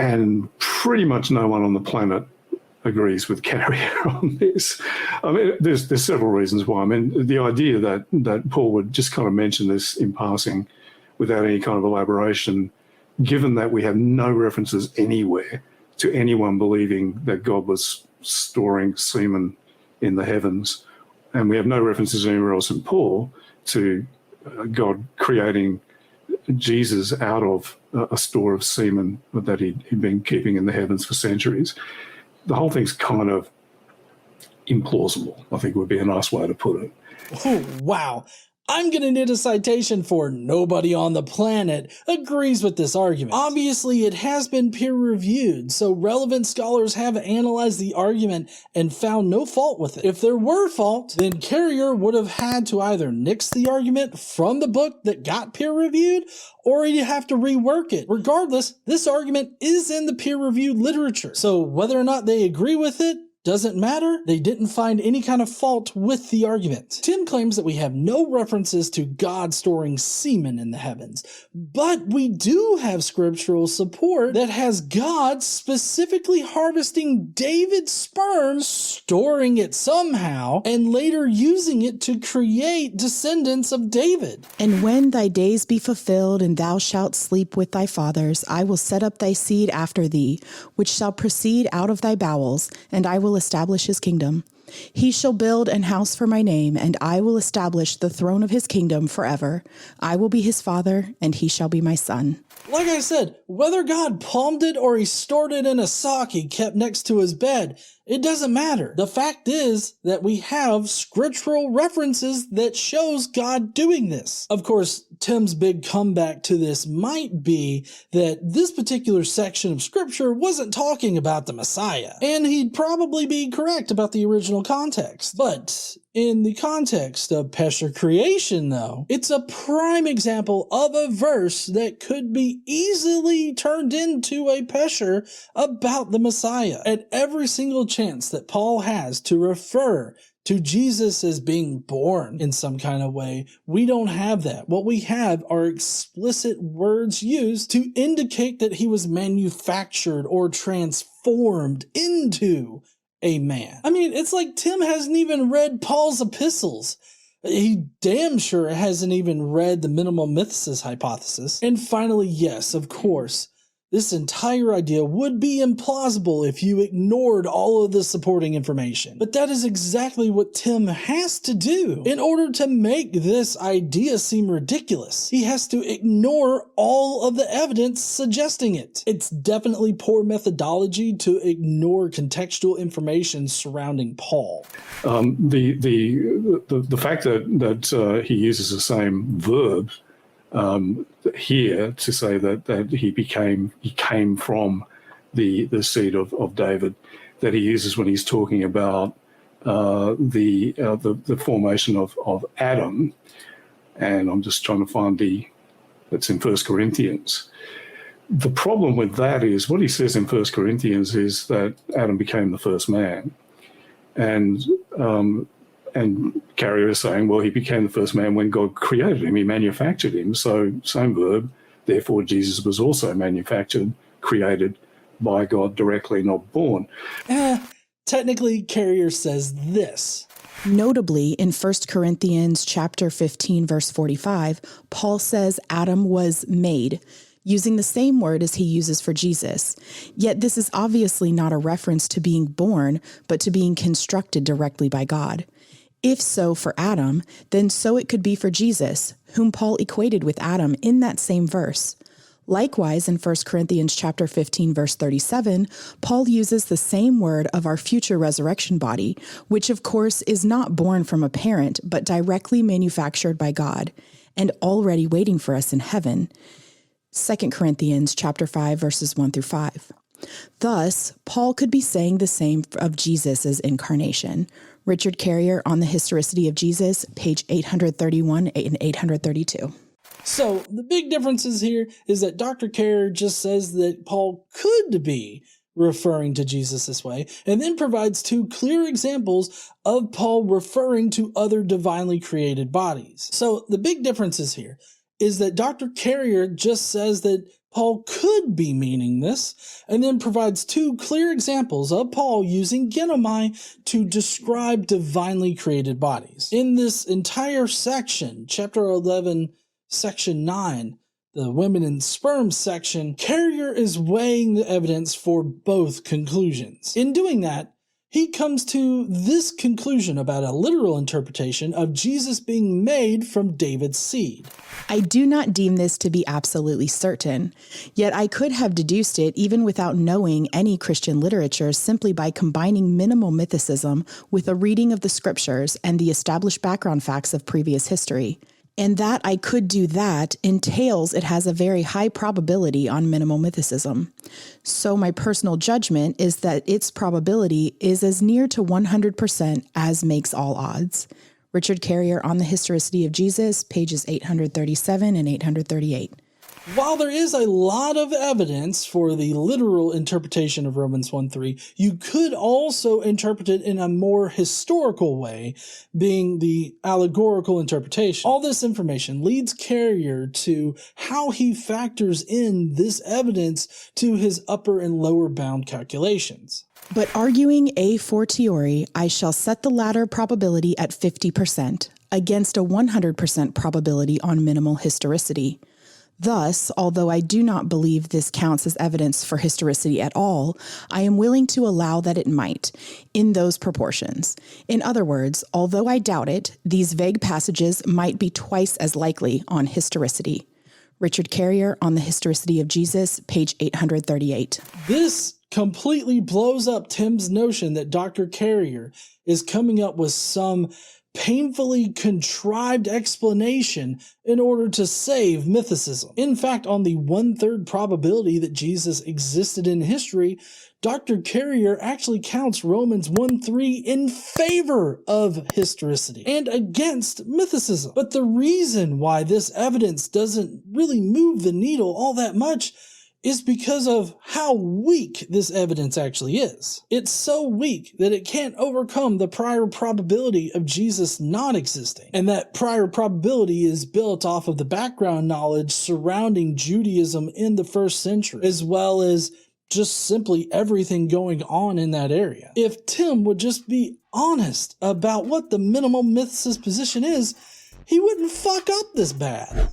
And pretty much no one on the planet agrees with Carrier on this. I mean, there's several reasons why. I mean, the idea that Paul would just kind of mention this in passing without any kind of elaboration, given that we have no references anywhere to anyone believing that God was storing semen in the heavens, and we have no references anywhere else in Paul to God creating Jesus out of a store of semen that he'd been keeping in the heavens for centuries. The whole thing's kind of implausible, I think would be a nice way to put it. Oh, wow. I'm going to need a citation for nobody on the planet agrees with this argument. Obviously, it has been peer-reviewed, so relevant scholars have analyzed the argument and found no fault with it. If there were fault, then Carrier would have had to either nix the argument from the book that got peer-reviewed, or he'd have to rework it. Regardless, this argument is in the peer-reviewed literature, so whether or not they agree with it doesn't matter. They didn't find any kind of fault with the argument. Tim claims that we have no references to God storing semen in the heavens, but we do have scriptural support that has God specifically harvesting David's sperm, storing it somehow, and later using it to create descendants of David. And when thy days be fulfilled, and thou shalt sleep with thy fathers, I will set up thy seed after thee, which shall proceed out of thy bowels, and I will establish his kingdom. He shall build an house for my name, and I will establish the throne of his kingdom forever. I will be his father, and he shall be my son. Like I said, whether God palmed it or he stored it in a sock he kept next to his bed, it doesn't matter. The fact is that we have scriptural references that shows God doing this. Of course, Tim's big comeback to this might be that this particular section of scripture wasn't talking about the Messiah, and he'd probably be correct about the original context. But in the context of Pesher creation, though, it's a prime example of a verse that could be easily turned into a Pesher about the Messiah. At every single chance that Paul has to refer to Jesus as being born in some kind of way, we don't have that. What we have are explicit words used to indicate that he was manufactured or transformed into a man. I mean, it's like Tim hasn't even read Paul's epistles. He damn sure hasn't even read the minimal mythicist hypothesis. And finally, yes, of course, this entire idea would be implausible if you ignored all of the supporting information. But that is exactly what Tim has to do in order to make this idea seem ridiculous. He has to ignore all of the evidence suggesting it. It's definitely poor methodology to ignore contextual information surrounding Paul. The fact that he uses the same verb here to say that he came from the seed of David, that he uses when he's talking about the formation of Adam, and I'm just trying to find that's in 1 Corinthians. The problem with that is what he says in 1 Corinthians is that Adam became the first man, and Carrier is saying, well, he became the first man when God created him. He manufactured him. So same verb. Therefore, Jesus was also manufactured, created by God directly, not born. Technically, Carrier says this. Notably, in 1 Corinthians chapter 15, verse 45, Paul says Adam was made, using the same word as he uses for Jesus. Yet this is obviously not a reference to being born, but to being constructed directly by God. If so for Adam, then so it could be for Jesus, whom Paul equated with Adam in that same verse. Likewise, in 1 Corinthians chapter 15, verse 37, Paul uses the same word of our future resurrection body, which of course is not born from a parent, but directly manufactured by God, and already waiting for us in heaven. 2 Corinthians chapter 5, verses 1 through 5. Thus, Paul could be saying the same of Jesus' incarnation. Richard Carrier on the Historicity of Jesus, page 831 and 832. So the big differences here is that Dr. Carrier just says that Paul could be referring to Jesus this way, and then provides two clear examples of Paul referring to other divinely created bodies. So the big differences here is that Dr. Carrier just says that Paul could be meaning this, and then provides two clear examples of Paul using genomai to describe divinely created bodies. In this entire section, chapter 11, section 9, the women in sperm section, Carrier is weighing the evidence for both conclusions. In doing that, he comes to this conclusion about a literal interpretation of Jesus being made from David's seed. I do not deem this to be absolutely certain, yet I could have deduced it even without knowing any Christian literature simply by combining minimal mythicism with a reading of the scriptures and the established background facts of previous history. And that I could do that entails it has a very high probability on minimal mythicism. So my personal judgment is that its probability is as near to 100% as makes all odds. Richard Carrier on the Historicity of Jesus, pages 837 and 838. While there is a lot of evidence for the literal interpretation of Romans 1:3, you could also interpret it in a more historical way, being the allegorical interpretation. All this information leads Carrier to how he factors in this evidence to his upper and lower bound calculations. But arguing a fortiori, I shall set the latter probability at 50% against a 100% probability on minimal historicity. Thus, although I do not believe this counts as evidence for historicity at all, I am willing to allow that it might, in those proportions. In other words, although I doubt it, these vague passages might be twice as likely on historicity. Richard Carrier on the Historicity of Jesus, page 838. This completely blows up Tim's notion that Dr. Carrier is coming up with some painfully contrived explanation in order to save mythicism. In fact, on the 1/3 probability that Jesus existed in history, Dr. Carrier actually counts Romans 1:3 in favor of historicity and against mythicism. But the reason why this evidence doesn't really move the needle all that much is because of how weak this evidence actually is. It's so weak that it can't overcome the prior probability of Jesus not existing. And that prior probability is built off of the background knowledge surrounding Judaism in the first century, as well as just simply everything going on in that area. If Tim would just be honest about what the minimal mythicist position is, he wouldn't fuck up this bad.